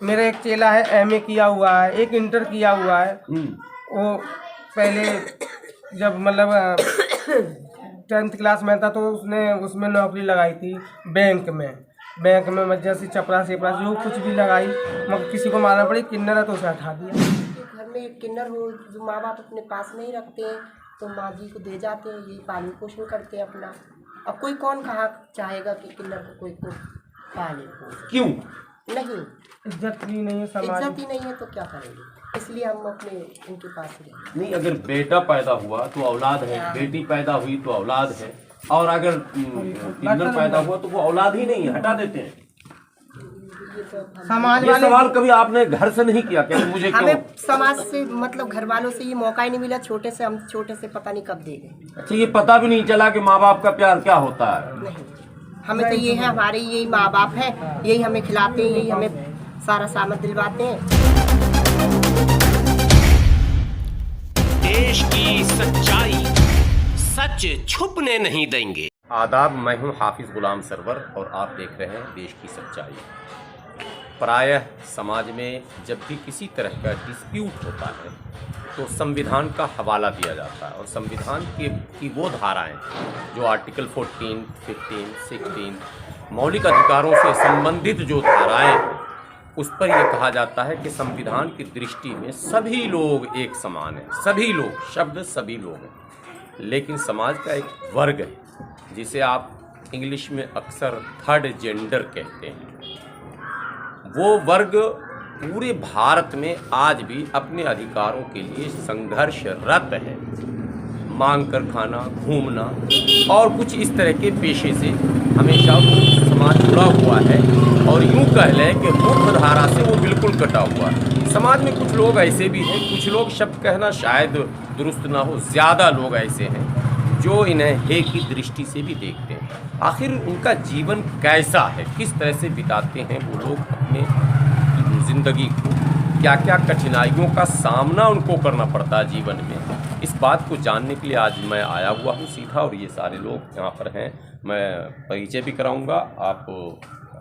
मेरा एक चेला है, एमए किया हुआ है, एक इंटर किया हुआ है। वो पहले जब मतलब 10th क्लास में था तो उसने उसमें नौकरी लगाई थी बैंक में मध्य से चपरा जो कुछ भी लगाई, मगर किसी को मारना पड़ी, किन्नर है तो उसे हटा दिया। घर में एक किन्नर हो जो माँ बाप अपने पास नहीं रखते हैं तो माँ जी को दे जाते हैं, यही पालन पोषण करते हैं अपना। अब कोई कौन कहा चाहेगा कि किन्नर को कोई को पाले, क्यों नहीं, इज्जत ही नहीं है, समाज इज्जत ही नहीं है तो क्या करेंगे, इसलिए हम अपने उनके पास रहे। नहीं, अगर बेटा पैदा हुआ तो औलाद है, बेटी पैदा हुई तो औलाद है, और अगर किन्नर पैदा हुआ तो वो औलाद ही नहीं है, हटा देते हैं। समाज ये सवाल कभी आपने घर से नहीं किया क्या मुझे क्यों? हमें समाज से मतलब घर वालों से ये मौका ही नहीं मिला, हम छोटे से पता नहीं कब दे गए। अच्छा, ये पता भी नहीं चला कि माँ बाप का प्यार क्या होता है? नहीं, हमें तो ये है, हमारे यही माँ बाप है, यही हमें खिलाते हैं, यही हमें सारा सामान दिलवाते हैं। देश की सच्चाई, सच छुपने नहीं देंगे। आदाब, मैं हूं हाफिज गुलाम सरवर और आप देख रहे हैं देश की सच्चाई। प्रायः समाज में जब भी किसी तरह का डिस्प्यूट होता है तो संविधान का हवाला दिया जाता है, और संविधान की वो धाराएं जो आर्टिकल 14, 15, 16 मौलिक अधिकारों से संबंधित जो धाराएं, उस पर यह कहा जाता है कि संविधान की दृष्टि में सभी लोग एक समान हैं। सभी लोग शब्द सभी लोग हैं, लेकिन समाज का एक वर्ग है जिसे आप इंग्लिश में अक्सर थर्ड जेंडर कहते हैं। वो वर्ग पूरे भारत में आज भी अपने अधिकारों के लिए संघर्षरत है। मांग कर खाना, घूमना और कुछ इस तरह के पेशे से हमेशा वो समाज जुड़ा हुआ है, और यूं कह लें कि मुख्य धारा से वो बिल्कुल कटा हुआ है। समाज में कुछ लोग ऐसे भी हैं, कुछ लोग शब्द कहना शायद दुरुस्त ना हो, ज़्यादा लोग ऐसे हैं जो इन्हें हे की दृष्टि से भी देखते हैं। आखिर उनका जीवन कैसा है, किस तरह से बिताते हैं वो लोग अपने ज़िंदगी को, क्या क्या कठिनाइयों का सामना उनको करना पड़ता है जीवन में, इस बात को जानने के लिए आज मैं आया हुआ हूँ सीधा। और ये सारे लोग यहाँ पर हैं, मैं परिचय भी कराऊंगा। आप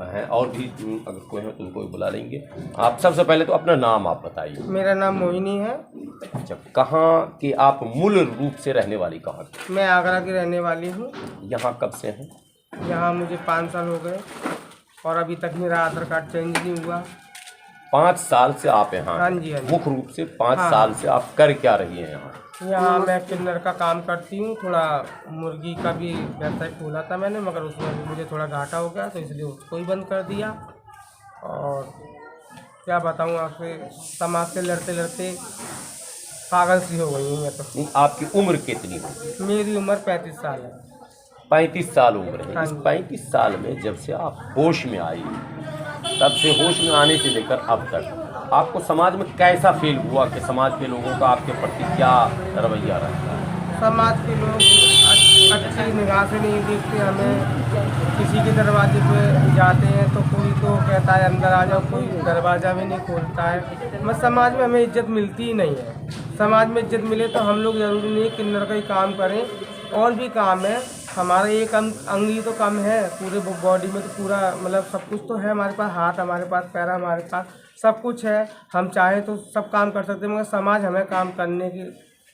हैं और भी अगर कोई है तो उनको बुला लेंगे। आप सबसे पहले तो अपना नाम आप बताइए। मेरा नाम मोहिनी है। अच्छा, कहाँ की आप मूल रूप से रहने वाली कहाँ की? मैं आगरा की रहने वाली हूँ। यहाँ कब से हैं? यहाँ मुझे 5 साल हो गए और अभी तक मेरा आधार कार्ड चेंज नहीं हुआ। 5 साल से आप यहाँ? हाँ जी, हाँ जी। मुख्य रूप से 5 साल से आप कर क्या रही हैं यहाँ? यहाँ मैं किन्नर का काम करती हूँ, थोड़ा मुर्गी का भी व्यवसाय खोला था मैंने, मगर उसमें भी मुझे थोड़ा घाटा हो गया तो इसलिए उसको ही बंद कर दिया। और क्या बताऊँ आपसे, समाज से लड़ते लड़ते पागल सी हो गई हूँ मैं तो। नहीं, आपकी उम्र कितनी होगी? मेरी उम्र 35 साल है। 35 साल उम्र है। हाँ इस जी। 35 साल में जब से आप होश में आई, तब से होश में आने से लेकर अब तक आपको समाज में कैसा फील हुआ कि समाज के लोगों का आपके प्रति क्या रवैया रहता है? समाज के लोग अच्छी निगाह से नहीं देखते हमें। किसी के दरवाजे पे जाते हैं तो कोई तो कहता है अंदर आ जाओ, कोई दरवाज़ा भी नहीं खोलता है। बस समाज में हमें इज्जत मिलती ही नहीं है। समाज में इज्जत मिले तो हम लोग ज़रूरी नहीं किन्नर का ही काम करें, और भी काम है। हमारा एक अंग ही तो कम है, पूरे बॉडी में तो पूरा मतलब सब कुछ तो है हमारे पास। हाथ हमारे पास, पैर हमारे पास, सब कुछ है। हम चाहे तो सब काम कर सकते हैं, मगर समाज हमें काम करने के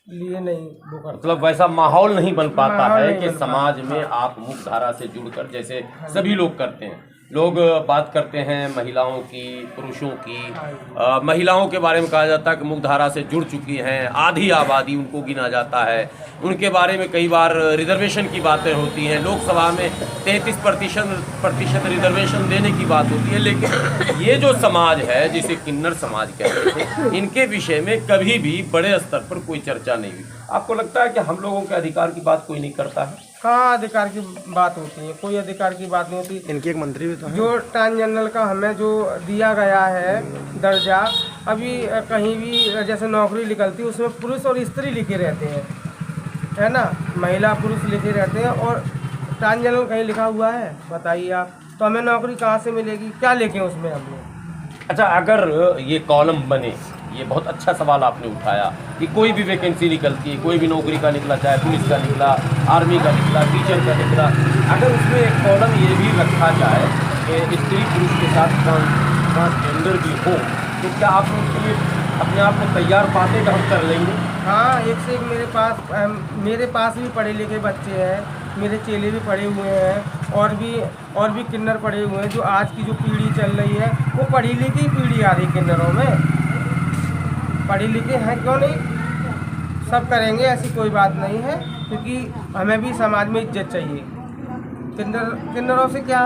लिए नहीं वो करता। मतलब वैसा माहौल नहीं बन पाता है कि बन समाज पाता। में आप मुख्य धारा से जुड़कर जैसे सभी लोग करते हैं। लोग बात करते हैं महिलाओं की, पुरुषों की। महिलाओं के बारे में कहा जाता है कि मुख्य धारा से जुड़ चुकी हैं, आधी आबादी उनको गिना जाता है। उनके बारे में कई बार रिजर्वेशन की बातें होती हैं, लोकसभा में 33% रिजर्वेशन देने की बात होती है। लेकिन ये जो समाज है जिसे किन्नर समाज कहते हैं, इनके विषय में कभी भी बड़े स्तर पर कोई चर्चा नहीं हुई। आपको लगता है कि हम लोगों के अधिकार की बात कोई नहीं करता है? कहाँ अधिकार की बात होती है, कोई अधिकार की बात नहीं होती। इनके एक मंत्री भी तो हैं। जो जो ट्रांसजेंडर का हमें जो दिया गया है दर्जा, अभी कहीं भी जैसे नौकरी निकलती है उसमें पुरुष और स्त्री लिखे रहते हैं, है ना, महिला पुरुष लिखे रहते हैं, और ट्रांसजेंडर कहीं लिखा हुआ है बताइए आप। तो हमें नौकरी कहाँ से मिलेगी, क्या लेके उसमें हम लोग? अच्छा, अगर ये कॉलम बने, ये बहुत अच्छा सवाल आपने उठाया कि कोई भी वैकेंसी निकलती है, कोई भी नौकरी का निकला, चाहे पुलिस का निकला, आर्मी का निकला, टीचर का निकला, अगर उसमें एक कॉलम ये भी रखा जाए कि स्त्री पुरुष के साथ पास टेंडर भी हो तो क्या आप उसके लिए अपने आप को तैयार पाते कि हम कर लेंगे? हाँ, एक से एक मेरे पास भी पढ़े लिखे बच्चे हैं, मेरे चेले भी पढ़े हुए हैं, और भी किन्नर पढ़े हुए हैं। जो आज की जो पीढ़ी चल रही है वो पढ़ी लिखी पीढ़ी आ रही किन्नरों में। पढ़े लिखे हैं क्यों नहीं, सब करेंगे, ऐसी कोई बात नहीं है, क्योंकि हमें भी समाज में इज्जत चाहिए। किन्नरों से क्या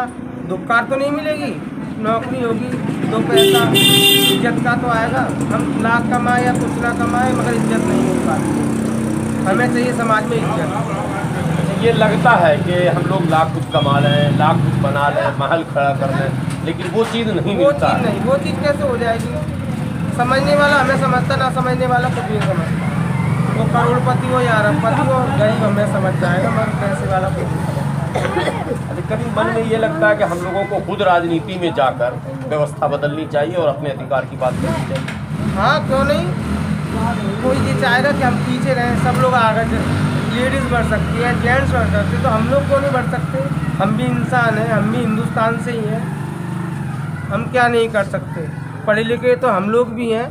दुक्कार तो नहीं मिलेगी, नौकरी होगी तो पैसा इज्जत का तो आएगा। हम लाख कमाए या कुछ ना कमाए मगर इज्जत नहीं मिल पाती। हमें चाहिए समाज में इज्जत। ये लगता है कि हम लोग लाख कुछ कमा लें, लाख कुछ बना लें, महल खड़ा कर लें, लेकिन वो चीज़ नहीं मिलता है। नहीं, वो चीज़ कैसे हो जाएगी? समझने वाला हमें समझता, ना समझने वाला कुछ नहीं समझता। वो करोड़पति हो या अरबपति हो, गरीब हमें समझ जाएगा मगर पैसे वाला कुछ नहीं समझता। कभी मन में ये लगता है कि हम लोगों को खुद राजनीति में जाकर व्यवस्था बदलनी चाहिए और अपने अधिकार की बात करनी चाहिए। हाँ, क्यों नहीं? कोई ये चाहेगा कि हम पीछे रहें, सब लोग आगे, लेडीज़ बढ़ सकती है, जेंट्स बढ़ सकते, तो हम लोग क्यों नहीं बढ़ सकते? हम भी इंसान हैं, हम भी हिंदुस्तान से ही हैं, हम क्या नहीं कर सकते? पढ़े लिखे तो हम लोग भी हैं।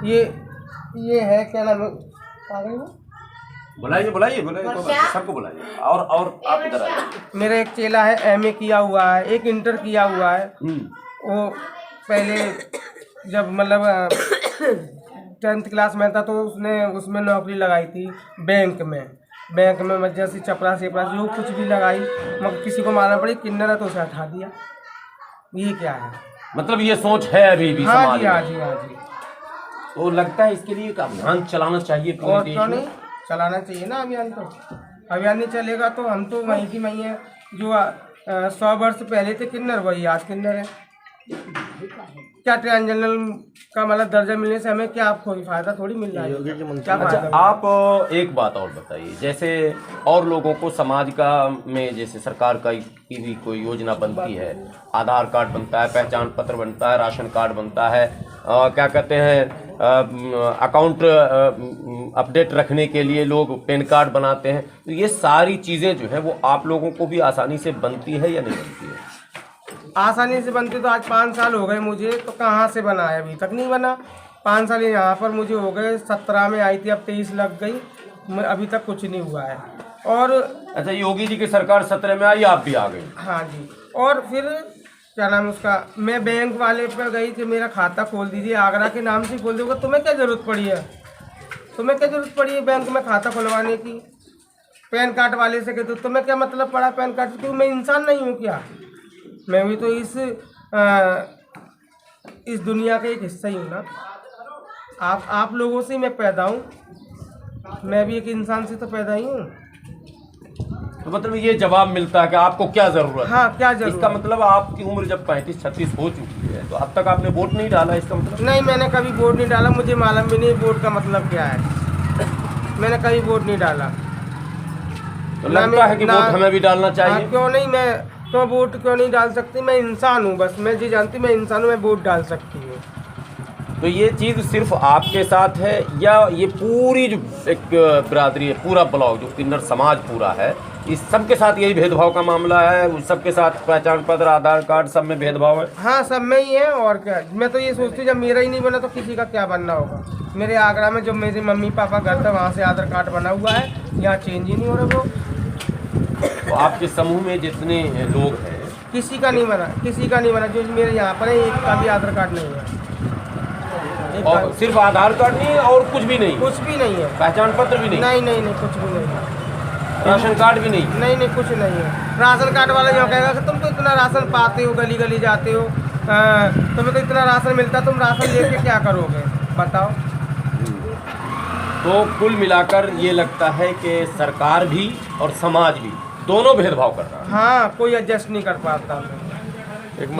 ये है, क्या नाम है, आ गई वो? बुलाइए तो सबको बुलाइए। और आप इधर आइए। मेरा एक चेला है, एमए किया हुआ है, एक इंटर किया हुआ है। वो पहले जब मतलब 10th क्लास में था तो उसने उसमें नौकरी लगाई थी बैंक में जैसे चपरासी जो कुछ भी लगाई, मगर किसी को मालूम पड़ी किन्नर है तो उसे हटा दिया। ये क्या है? मतलब ये सोच है अभी भी हाँ समाज जी, में। हाँ जी, हाँ जी। तो लगता है इसके लिए एक अभियान चलाना चाहिए पूरे और देश क्यों में। नहीं चलाना चाहिए ना अभियान। तो अभियान नहीं चलेगा तो हम तो वहीं की वहीं हैं जो 100 वर्ष पहले थे किन्नर, वही आज किन्नर है। क्या ट्रांसजेंडर का मतलब दर्जा मिलने से हमें क्या कोई फायदा थोड़ी मिल रहा है? क्या अच्छा, फायदा? आप एक बात और बताइए, जैसे और लोगों को समाज का में जैसे सरकार की भी कोई योजना बनती है, आधार कार्ड बनता है, पहचान पत्र बनता है, राशन कार्ड बनता है, क्या कहते हैं, अकाउंट अपडेट रखने के लिए लोग पैन कार्ड बनाते हैं, तो ये सारी चीज़ें जो है वो आप लोगों को भी आसानी से बनती है या नहीं बनती है? आसानी से बनती तो आज 5 साल हो गए मुझे, तो कहाँ से बना है? अभी तक नहीं बना। 5 साल यहाँ पर मुझे हो गए, 17 में आई थी, अब 23 लग गई, अभी तक कुछ नहीं हुआ है। और अच्छा, योगी जी की सरकार 17 में आई, आप भी आ गए। हाँ जी। और फिर क्या नाम उसका, मैं बैंक वाले पर गई कि मेरा खाता खोल दीजिए, आगरा के नाम से खोल दोगे। तुम्हें क्या ज़रूरत पड़ी है? तुम्हें क्या ज़रूरत पड़ी है बैंक में खाता खुलवाने की? पैन कार्ड वाले से कहते तुम्हें क्या मतलब पड़ा पैन कार्ड से? क्यों, मैं इंसान नहीं हूँ क्या? मैं भी तो इस दुनिया का एक हिस्सा ही हूँ ना। आप लोगों से मैं पैदा हूँ, मैं भी एक इंसान से तो पैदा ही हूँ। तो मतलब ये जवाब मिलता है कि आपको क्या जरूरत है? हाँ, क्या जरूरत? इसका मतलब आपकी उम्र जब 35-36 हो चुकी है तो अब तक आपने वोट नहीं डाला, इसका मतलब? नहीं, मैंने कभी वोट नहीं डाला, मुझे मालूम भी नहीं वोट का मतलब क्या है। मैंने कभी वोट नहीं डाला। तो लगता है कि वोट हमें भी डालना चाहिए। क्यों नहीं? मैं तो वोट क्यों नहीं डाल सकती? मैं इंसान हूँ, बस मैं जी जानती, मैं इंसान हूँ, मैं वोट डाल सकती हूँ। तो ये चीज़ सिर्फ आपके साथ है या ये पूरी जो एक बिरादरी है, पूरा ब्लॉक जो किन्नर समाज पूरा है, इस सब के साथ यही भेदभाव का मामला है? उस सबके साथ पहचान पत्र, आधार कार्ड, सब में भेदभाव है? हाँ, सब में ही है। और क्या, मैं तो ये सोचती हूँ जब मेरा ही नहीं बना तो किसी का क्या बनना होगा। मेरे आगरा में जो मेरे मम्मी पापा घर था वहाँ से आधार कार्ड बना हुआ है, यहाँ चेंज ही नहीं हो रहा। वो तो आपके समूह में जितने लोग हैं किसी का नहीं बना, किसी का नहीं बना। जो मेरे यहाँ पर है, एक का भी आधार कार्ड नहीं है। और सिर्फ आधार कार्ड नहीं और कुछ भी नहीं? कुछ भी नहीं है। पहचान पत्र भी नहीं? नहीं, कुछ भी नहीं है। राशन कार्ड भी नहीं? नहीं, कुछ नहीं है। राशन कार्ड वाला यहाँ कहेगा कि तुम तो इतना राशन पाते हो, गली गली जाते हो, तुम्हें तो इतना राशन मिलता, तुम राशन लेके क्या करोगे बताओ? तो कुल मिलाकर ये लगता है कि सरकार भी और समाज भी दोनों भेदभाव कर रहा है। हाँ, कोई एडजस्ट नहीं कर पाता।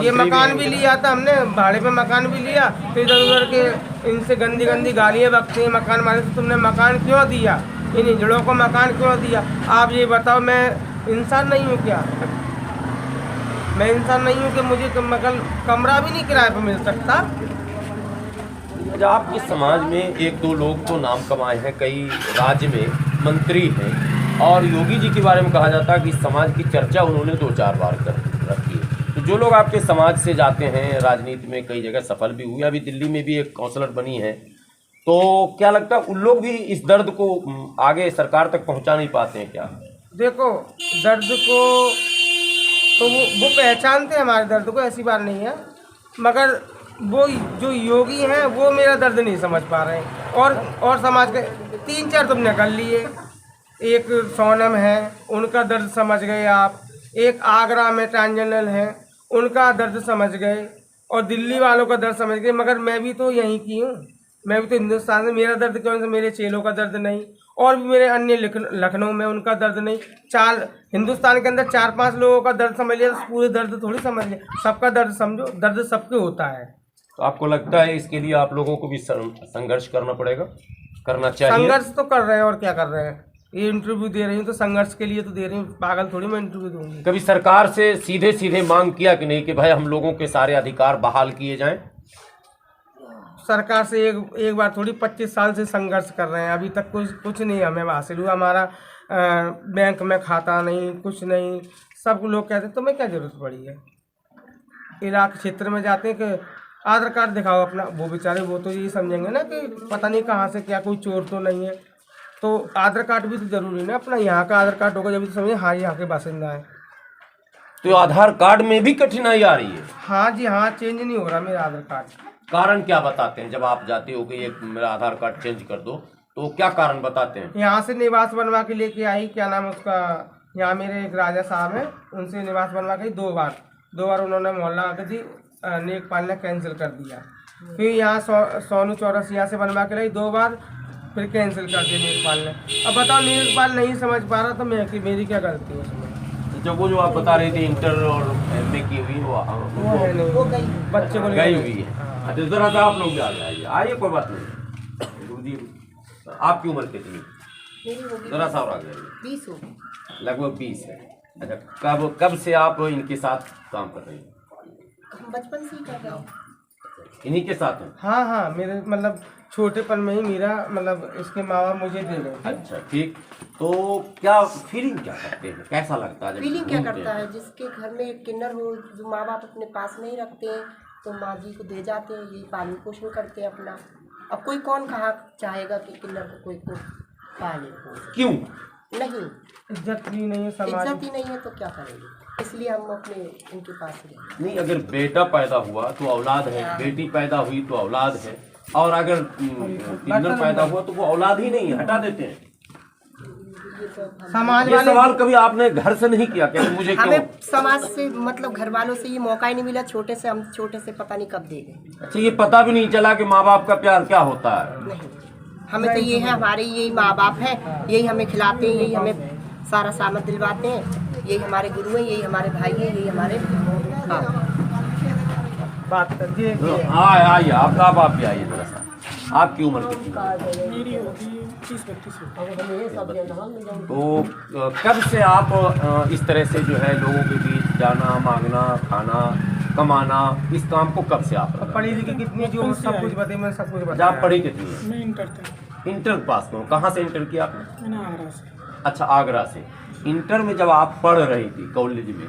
ये मकान भी लिया था हमने, भाड़े पे मकान भी लिया, तो इधर उधर के इनसे गंदी गालियाँ बकते हैं मकान मालिक से, तुमने मकान क्यों दिया, इन हिजड़ों को मकान क्यों दिया? आप ये बताओ, मैं इंसान नहीं हूँ क्या? मैं इंसान नहीं हूँ कि मुझे कमरा भी नहीं किराए पर मिल सकता? आपके समाज में 1-2 लोग तो नाम कमाए हैं, कई राज्य में मंत्री हैं, और योगी जी के बारे में कहा जाता है कि समाज की चर्चा उन्होंने 2-4 बार कर रखी है। तो जो लोग आपके समाज से जाते हैं, राजनीति में कई जगह सफल भी हुए, अभी दिल्ली में भी एक काउंसलर बनी है, तो क्या लगता है उन लोग भी इस दर्द को आगे सरकार तक पहुंचा नहीं पाते हैं क्या? देखो, दर्द को तो वो पहचानते हैं हमारे दर्द को, ऐसी बात नहीं है, मगर वो जो योगी हैं वो मेरा दर्द नहीं समझ पा रहे हैं। और समाज के 3-4 तुमने कर लिए, एक सोनम है उनका दर्द समझ गए आप, एक आगरा में ट्रांसजेंडर हैं उनका दर्द समझ गए, और दिल्ली वालों का दर्द समझ गए, मगर मैं भी तो यहीं की हूँ, मैं भी तो हिंदुस्तान में, मेरा दर्द कौन सा, मेरे चेलों का दर्द नहीं, और भी मेरे अन्य लखनऊ में उनका दर्द नहीं। हिंदुस्तान के अंदर 4-5 लोगों का दर्द समझ लिया तो पूरे दर्द थोड़ी समझ लिया, सबका दर्द समझो, दर्द सबके होता है। तो आपको लगता है इसके लिए आप लोगों को भी संघर्ष करना पड़ेगा, करना चाहिए? संघर्ष तो कर रहे हैं, और क्या कर रहे हैं, ये इंटरव्यू दे रही हूँ तो संघर्ष के लिए तो दे रही हूँ, पागल थोड़ी मैं इंटरव्यू दूंगी। कभी सरकार से सीधे सीधे मांग किया कि नहीं कि भाई हम लोगों के सारे अधिकार बहाल किए जाएं? सरकार से एक बार थोड़ी 25 साल से संघर्ष कर रहे हैं, अभी तक कुछ नहीं हमें हासिल हुआ। हमारा बैंक में खाता नहीं, कुछ नहीं, सब लोग कहते तो मैं क्या जरूरत पड़ी है। इलाके क्षेत्र में जाते हैं कि आधार कार्ड दिखाओ अपना, वो बेचारे वो तो यही समझेंगे ना कि पता नहीं कहाँ से क्या, कोई चोर तो नहीं है, तो आधार कार्ड भी तो जरूरी है ना, अपना यहाँ का आधार कार्ड होगा जब तो समझे हाँ यहाँ के बासिंदा है। तो आधार कार्ड में भी कठिनाई आ रही है? हाँ जी हाँ, चेंज नहीं हो रहा मेरा आधार कार्ड। कारण क्या बताते हैं जब आप जाते हो कि ये मेरा आधार कार्ड चेंज कर दो, तो क्या कारण बताते हैं? यहाँ से निवास बनवा के लेके आई, क्या नाम है उसका, यहाँ मेरे एक राजा साहब हैं, उनसे निवास बनवा के 2 बार उन्होंने मोहल्ला आके दी, नेकपाल ने कैंसिल कर दिया। फिर यहाँ सोनू चौरस यहाँ से बनवा के लाई 2 बार, फिर कैंसिल कर दिया नेकपाल ने। अब बताओ, नेकपाल नहीं समझ पा रहा तो मेरी क्या गलती है उसमें? जब वो जो आप बता रहे थे इंटर और MA की हुई वो है नहीं, वो गई, बच्चे को गई हुई है। अच्छा, जरा सा आप लोग भी आ जाइए, आइए, कोई बात नहीं। गुरुजी, आपकी उम्र कितनी? मेरी होगी जरा सा और आ जाइए। 20 होगी। लगभग 20 है। अच्छा, कब से आप इनके साथ काम कर रही हैं? हम बचपन से ही कर रहे हैं। इन्हीं के साथ हैं? हाँ, मेरे मतलब छोटेपन में ही मेरा मतलब इसके माँ बाप मुझे दे गए थे। अच्छा, ठीक। तो क्या फीलिंग क्या करते हैं, कैसा लगता है जब फीलिंग क्या घूमते करता हैं? है, जिसके घर में एक किन्नर हो, जो माँ बाप अपने पास नहीं रखते हैं, तो माँ जी को दे जाते हैं, यही पालन पोषण करते हैं अपना। अब कोई कौन कहा चाहेगा कि किन्नर को कोई को पाले पोषे? क्यों? नहीं, इज्जत भी नहीं है समाज इज्जत ही नहीं है तो क्या करेंगे, इसलिए हम अपने इनके पास रहे। नहीं, अगर बेटा पैदा हुआ तो औलाद है, बेटी पैदा हुई तो औलाद है, और अगर किन्नर पैदा हुआ तो वो औलाद ही नहीं है, हटा देते हैं। समाज ये वाले सवाल कभी आपने घर से नहीं किया क्या मुझे क्यों? हमें समाज से मतलब घर वालों से ये मौका ही नहीं मिला, हम छोटे से पता नहीं कब दे गए। अच्छा, ये पता भी नहीं चला कि माँ बाप का प्यार क्या होता है? नहीं, हमें तो ये है, हमारे यही माँ बाप है, यही हमें खिलाते हैं, यही हमें सारा सामान दिलवाते हैं, यही हमारे गुरु हैं, यही हमारे भाई हैं, यही हमारे बात करती है। आइए, आप भी आइए जरा सा। आपकी उम्र कितनी है? मेरी होगी 30-32। तो कब से आप इस तरह से जो है लोगों के बीच जाना, मांगना, खाना, कमाना, इस काम को कब से आप? पढ़ी लिखी कितनी, जो सब कुछ बताइए, मैं सब कुछ अच्छा, बताया। आप पढ़ी कितनी है? मैं इंटर था। इंटर पास हो? कहाँ से इंटर किया आपने? मैंने आगरा से। अच्छा, आगरा से। इंटर में जब आप पढ़ रही थी कॉलेज में,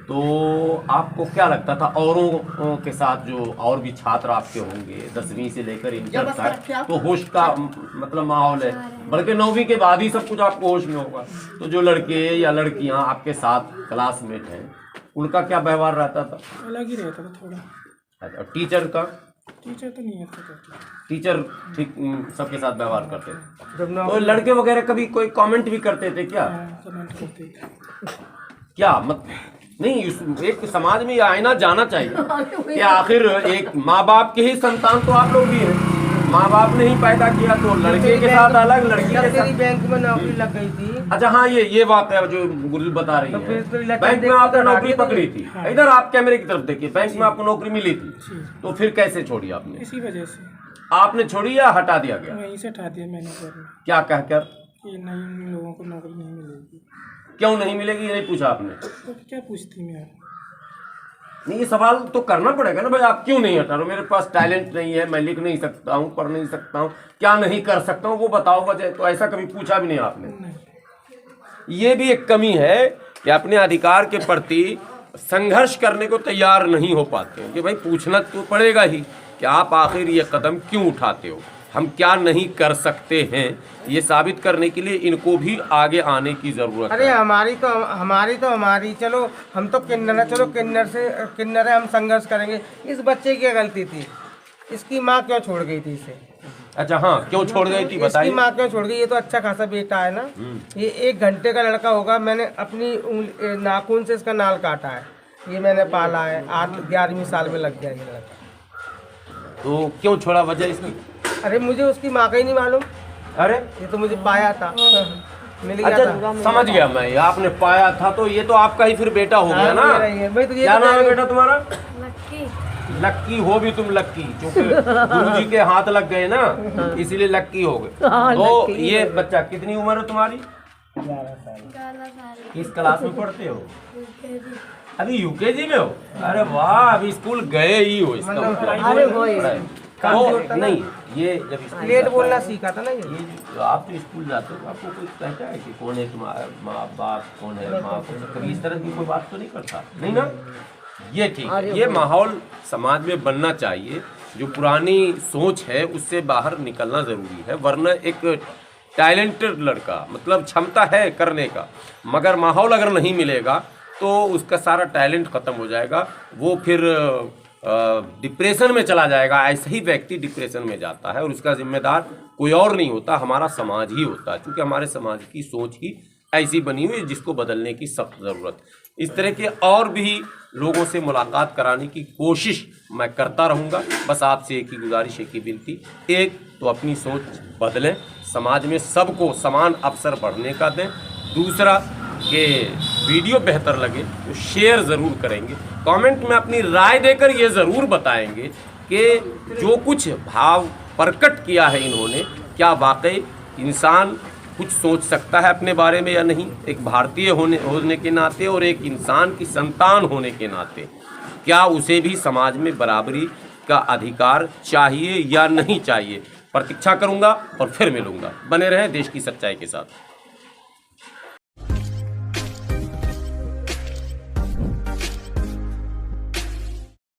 तो आपको क्या लगता था औरों के साथ जो और भी छात्र आपके होंगे 10वीं से लेकर इंटर तक, तो होश का मतलब माहौल है, बल्कि 9वीं के बाद ही सब कुछ आपको होश में होगा, तो जो लड़के या लड़कियां आपके साथ क्लासमेट हैं उनका क्या व्यवहार रहता था? अलग ही रहता था थोड़ा। अच्छा, टीचर का? टीचर तो नहीं आता, टीचर ठीक सबके साथ व्यवहार करते थे। जब तो लड़के वगैरह कभी कोई कमेंट भी करते थे क्या? कमेंट करते थे। क्या मत नहीं, एक समाज में आईना जाना चाहिए कि आखिर एक माँ बाप के ही संतान तो आप लोग भी हैं। माँ बाप ने ही पैदा किया, तो लड़के के साथ अलग, लड़की के साथ। बैंक में नौकरी लग गई थी। अच्छा, हाँ, ये बात है जो गुरु बता रही है। बैंक में आपने नौकरी पकड़ी थी। इधर आप कैमरे की तरफ देखिए, बैंक में आपको नौकरी मिली थी, तो फिर कैसे छोड़ी आपने? इसी वजह से आपने छोड़ी या हटा दिया गया? वहीं से हटा दिया मैंने। क्या कह कर? कि नहीं, लोगों को नौकरी नहीं मिलेगी। क्यों नहीं मिलेगी ये नहीं पूछा आपने? तो क्या पूछती मैं? नहीं, ये सवाल तो करना पड़ेगा ना भाई, आप क्यों नहीं हटा रहे? मेरे पास टैलेंट नहीं है, मैं लिख नहीं सकता हूँ, पढ़ नहीं सकता हूँ, क्या नहीं कर सकता हूँ वो बताओ वजह। तो ऐसा कभी पूछा भी नहीं आपने? ये भी एक कमी है कि अपने अधिकार के प्रति संघर्ष करने को तैयार नहीं हो पाते हैं कि भाई पूछना तो पड़ेगा ही कि आप आखिर ये कदम क्यों उठाते हो, हम क्या नहीं कर सकते हैं। ये साबित करने के लिए इनको भी आगे आने की ज़रूरत अरे है। हमारी चलो, हम तो किन्नर है, चलो किन्नर है, हम संघर्ष करेंगे। इस बच्चे की क्या गलती थी? इसकी माँ क्यों छोड़ गई थी इसे? अच्छा हाँ, क्यों छोड़ गई थी इसकी बताइए। माँ क्यों छोड़ गई? ये तो अच्छा खासा बेटा है ना, ये 1 घंटे का लड़का होगा। मैंने अपनी नाखून से इसका नाल काटा है, ये मैंने पाला है। 11वीं साल में लग गया ये लड़का। तो क्यों छोड़ा, वजह इसकी? अरे मुझे उसकी माँ का ही नहीं मालूम, अरे ये तो मुझे पाया था, मिल गया अच्छा, था। समझ गया मैं, आपने पाया था तो ये तो आपका ही फिर बेटा हो गया ना। मेरा ही है। भाई तो ये क्या तो नाम है मेरे- बेटा तुम्हारा? लक्की हो भी तुम लक्की, क्योंकि गुरुजी के हाथ लग गए ना, इसीलिए लक्की हो गए। तो ये बच्चा, कितनी उम्र है तुम्हारी? 11 साल। किस क्लास में पढ़ते हो? अभी यूकेजी में हो? अरे वाह, अभी स्कूल गए ही हो इसका मतलब। अरे वही। तो नहीं, ये जब स्कूल लेट जाते बोलना हो, सीखा था ना ये। जो आप तो स्कूल जाते हो, आपको कोई कहता है कि कौन है तुम्हारा माँ बाप, कौन है माँ, कभी इस तरह की कोई बात तो नहीं करता, नहीं ना? ये ठीक है, ये माहौल समाज में बनना चाहिए। जो पुरानी सोच है उससे बाहर निकलना ज़रूरी है, वरना एक टैलेंटेड लड़का, मतलब क्षमता है करने का, मगर माहौल अगर नहीं मिलेगा तो उसका सारा टैलेंट ख़त्म हो जाएगा, वो फिर डिप्रेशन में चला जाएगा। ऐसा ही व्यक्ति डिप्रेशन में जाता है और उसका जिम्मेदार कोई और नहीं होता, हमारा समाज ही होता है, क्योंकि हमारे समाज की सोच ही ऐसी बनी हुई है जिसको बदलने की सख्त ज़रूरत। इस तरह के और भी लोगों से मुलाकात कराने की कोशिश मैं करता रहूँगा। बस आपसे एक ही गुजारिश, एक ही विनती, एक तो अपनी सोच बदलें, समाज में सबको समान अवसर बढ़ने का दें। दूसरा कि वीडियो बेहतर लगे तो शेयर ज़रूर करेंगे, कमेंट में अपनी राय देकर ये ज़रूर बताएंगे कि जो कुछ भाव प्रकट किया है इन्होंने, क्या वाकई इंसान कुछ सोच सकता है अपने बारे में या नहीं। एक भारतीय होने के नाते और एक इंसान की संतान होने के नाते क्या उसे भी समाज में बराबरी का अधिकार चाहिए या नहीं चाहिए। प्रतीक्षा करूंगा और फिर मिलूंगा। बने रहें देश की सच्चाई के साथ।